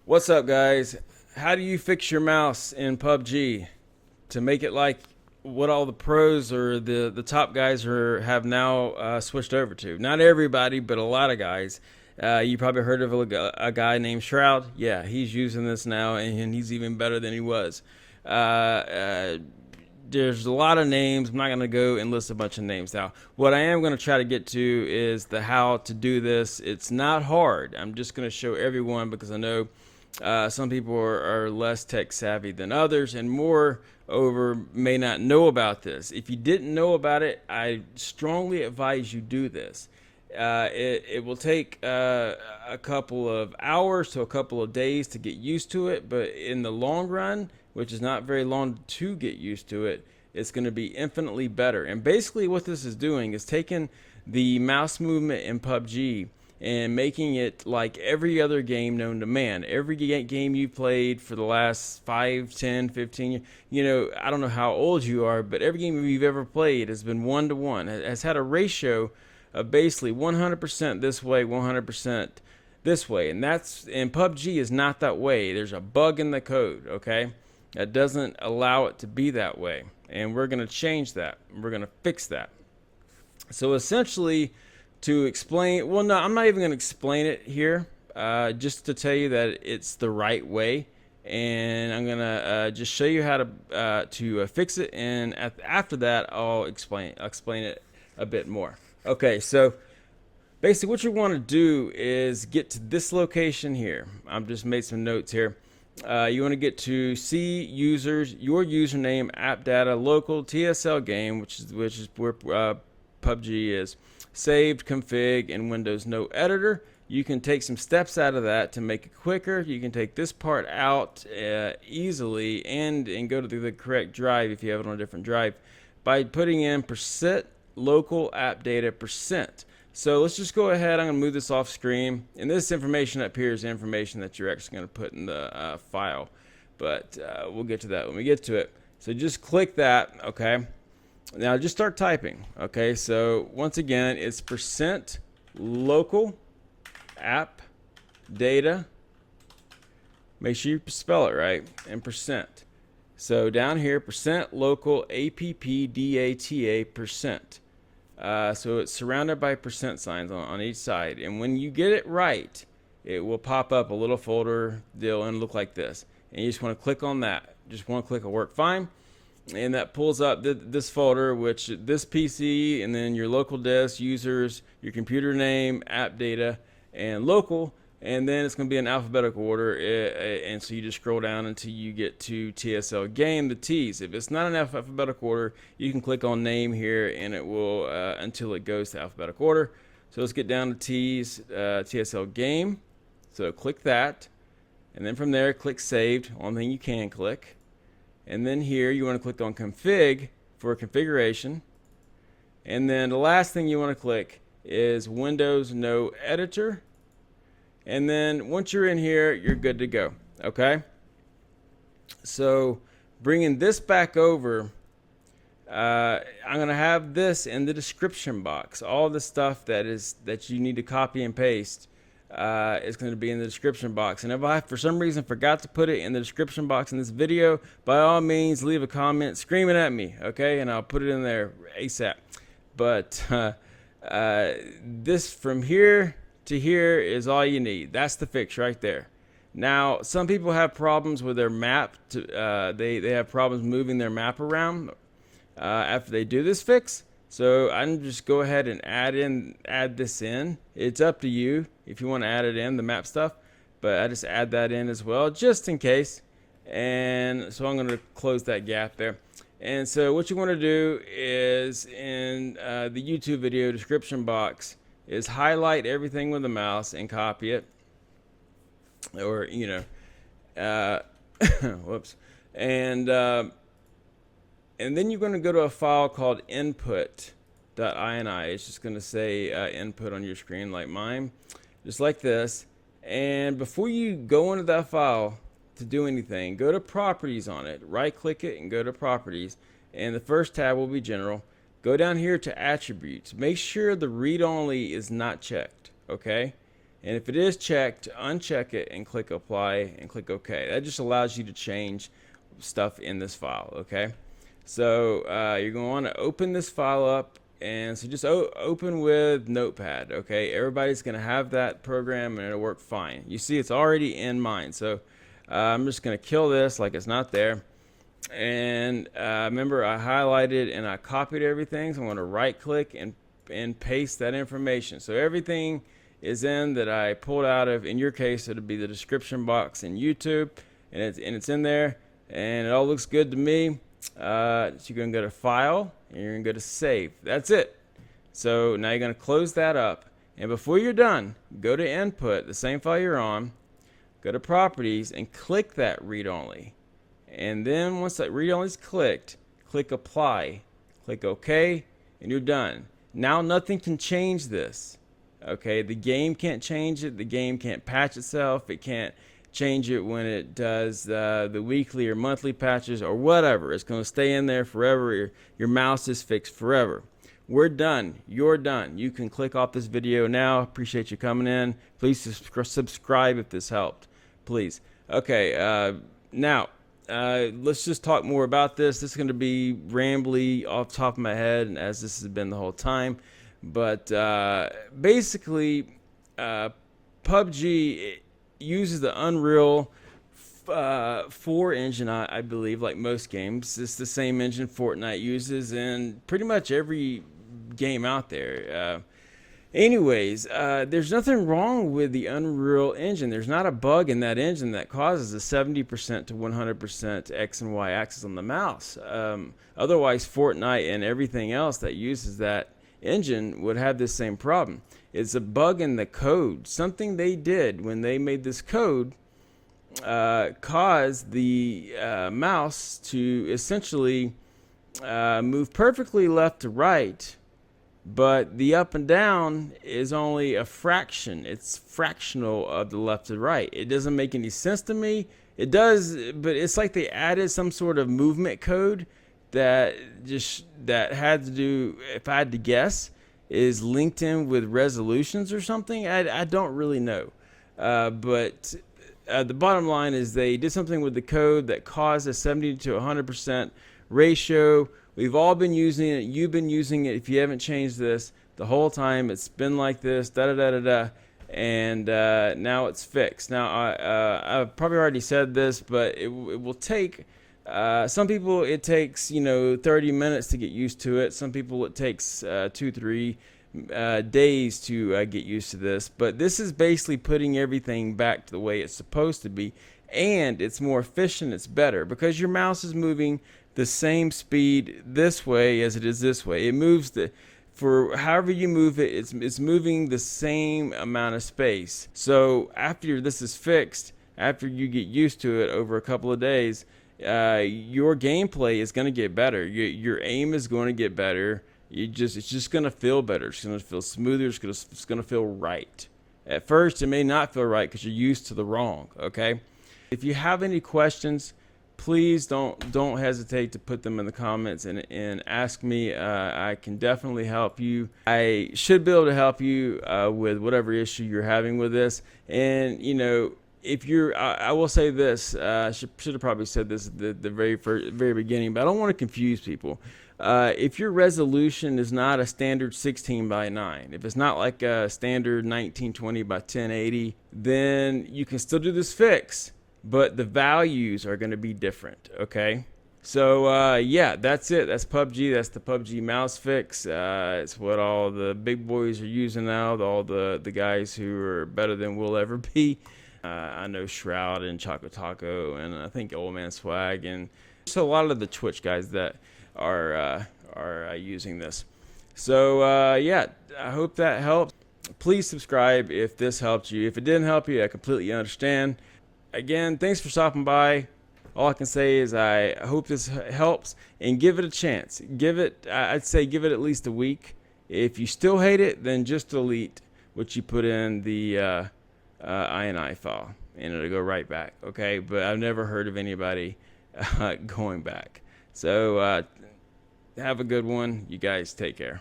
What's up, guys? How do you fix your mouse in PUBG to make it like what all the pros or the top guys have now switched over to? Not everybody, but a lot of guys. You probably heard of a guy named Shroud. Yeah, he's using this now, and he's even better than he was. There's a lot of names. I'm not going to go and list a bunch of names now. What I am going to try to get to is the how to do this. It's not hard. I'm just going to show everyone because I know some people are less tech savvy than others, and moreover may not know about this. If you didn't know about it, I strongly advise you do this. It will take a couple of hours to a couple of days to get used to it, but in the long run, which is not very long to get used to it, it's going to be infinitely better. And basically what this is doing is taking the mouse movement in PUBG and making it like every other game known to man. Every game you've played for the last 5, 10, 15 years, you know, I don't know how old you are, but every game you've ever played has been 1-to-1. Has had a ratio of basically 100% this way, 100% this way. And PUBG is not that way. There's a bug in the code, okay? That doesn't allow it to be that way. And we're going to change that. We're going to fix that. So essentially, to explain, well, no, I'm not even going to explain it here, just to tell you that it's the right way. And I'm going to just show you how to fix it. And after that, I'll explain it a bit more. Okay, so basically what you want to do is get to this location here. I've just made some notes here. You want to get to see users, your username, AppData, local, TslGame, which is where PUBG is, saved, config, and WindowsNoEditor. You can take some steps out of that to make it quicker. You can take this part out easily and go to the correct drive if you have it on a different drive by putting in %localappdata%. So let's just go ahead. I'm going to move this off screen. And this information up here is information that you're actually going to put in the file. But we'll get to that when we get to it. So just click that, okay? Now just start typing, okay? So once again, it's %localappdata. Make sure you spell it right, and %. So down here, %localappdata%. So it's surrounded by % signs on each side. And when you get it right, it will pop up a little folder deal and look like this. And you just want to click on that. Just one click will work fine. And that pulls up this folder, which this PC, and then your local disk, users, your computer name, app data, and local. And then it's going to be in alphabetical order. And so you just scroll down until you get to TslGame, the T's. If it's not in alphabetical order, you can click on name here, and it will until it goes to alphabetical order. So let's get down to T's, TslGame. So click that. And then from there, click saved, only thing you can click. And then here you want to click on config for configuration. And then the last thing you want to click is WindowsNoEditor. And then once you're in here, you're good to go. Okay? So bringing this back over, I'm going to have this in the description box. All the stuff that you need to copy and paste is going to be in the description box. And if I, for some reason, forgot to put it in the description box in this video, by all means, leave a comment screaming at me, okay? And I'll put it in there ASAP. But this from here to here is all you need. That's the fix right there. Now, some people have problems with their map. They have problems moving their map around after they do this fix. So I'm just go ahead and add this in. It's up to you if you want to add it in, the map stuff, but I just add that in as well just in case. And so I'm going to close that gap there. And so what you want to do is in the YouTube video description box is highlight everything with the mouse and copy it, or whoops, and then you're going to go to a file called Input.ini. It's just going to say input on your screen like mine, just like this. And before you go into that file to do anything, go to properties on it, right click it and go to properties, and the first tab will be general. Go down here to attributes. Make sure the read only is not checked, okay? And if it is checked, uncheck it and click apply and click OK. That just allows you to change stuff in this file. Okay, so you're going to want to open this file up, and so just open with Notepad. Okay, everybody's going to have that program and it'll work fine. You see it's already in mine, so I'm just going to kill this like it's not there. And remember, I highlighted and I copied everything, so I'm going to right click and paste that information. So everything is in that I pulled out of, in your case it'll be the description box in YouTube, and it's in there, and it all looks good to me. So you're going to go to File and you're going to go to Save. That's it. So now you're going to close that up, and before you're done, go to Input, the same file you're on, go to Properties and click that Read Only. And then once that Read Only is clicked, click Apply, click OK, and you're done. Now nothing can change this. Okay, the game can't change it. The game can't patch itself. It can't change it when it does the weekly or monthly patches or whatever. It's going to stay in there forever. Your mouse is fixed forever. We're done. You're done. You can click off this video now. Appreciate you coming in. Please subscribe if this helped. Please. Okay, now let's just talk more about this. This is going to be rambly off the top of my head, and as this has been the whole time. But basically, PUBG uses the Unreal 4 engine, I believe, like most games. It's the same engine Fortnite uses in pretty much every game out there. Anyways, there's nothing wrong with the Unreal Engine. There's not a bug in that engine that causes a 70% to 100% X and Y axis on the mouse. Otherwise, Fortnite and everything else that uses that engine would have this same problem. It's a bug in the code. Something they did when they made this code caused the mouse to essentially move perfectly left to right, but the up and down is only a fraction. It's fractional of the left to right. It doesn't make any sense to me. It does, but it's like they added some sort of movement code that had to do, if I had to guess, is linked in with resolutions or something. I don't really know, but the bottom line is they did something with the code that caused a 70 to 100% ratio. We've all been using it. You've been using it. If you haven't changed this the whole time, it's been like this, and now it's fixed. Now I've probably already said this, but it will take some people, it takes 30 minutes to get used to it. Some people it takes 2-3 days to get used to this. But this is basically putting everything back to the way it's supposed to be, and it's more efficient. It's better because your mouse is moving the same speed this way as it is this way. It moves for however you move it. It's moving the same amount of space. So after this is fixed, after you get used to it over a couple of days, your gameplay is going to get better. Your aim is going to get better. It's just going to feel better. It's going to feel smoother. It's going to feel right. At first, it may not feel right because you're used to the wrong. Okay. If you have any questions, please don't hesitate to put them in the comments and ask me. I can definitely help you. I should be able to help you with whatever issue you're having with this. And if you're, I will say this, should have probably said this at the very beginning, but I don't want to confuse people. If your resolution is not a standard 16:9, if it's not like a standard 1920 by 1080, then you can still do this fix, but the values are going to be different. Okay. So yeah, that's it. That's PUBG. That's the PUBG mouse fix. It's what all the big boys are using now. All the guys who are better than we'll ever be. I know Shroud and Choco Taco, and I think Old Man Swag, and so a lot of the Twitch guys that are using this. So yeah, I hope that helps. Please subscribe if this helped you. If it didn't help you, I completely understand. Again, thanks for stopping by. All I can say is I hope this helps, and give it a chance. I'd say give it at least a week. If you still hate it, then just delete what you put in the INI file, and it'll go right back. Okay, but I've never heard of anybody going back. So have a good one. You guys take care.